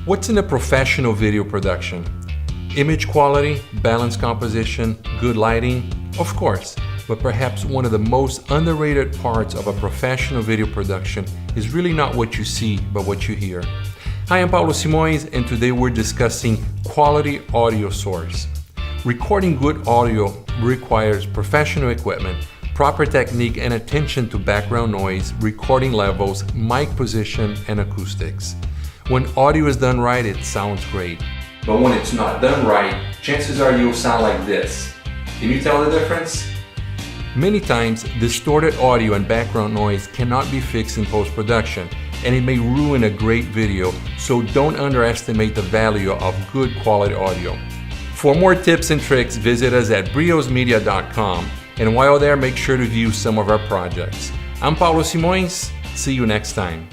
What's in a professional video production? Image quality, balanced composition, good lighting? Of course, but perhaps one of the most underrated parts of a professional video production is really not what you see, but what you hear. Hi, I'm Paulo Simões, and today we're discussing quality audio source. Recording good audio requires professional equipment, proper technique, and attention to background noise, recording levels, mic position, and acoustics. When audio is done right, it sounds great. But when it's not done right, chances are you'll sound like this. Can you tell the difference? Many times, distorted audio and background noise cannot be fixed in post-production, and it may ruin a great video, so don't underestimate the value of good quality audio. For more tips and tricks, visit us at briosmedia.com, and while there, make sure to view some of our projects. I'm Paulo Simões. See you next time.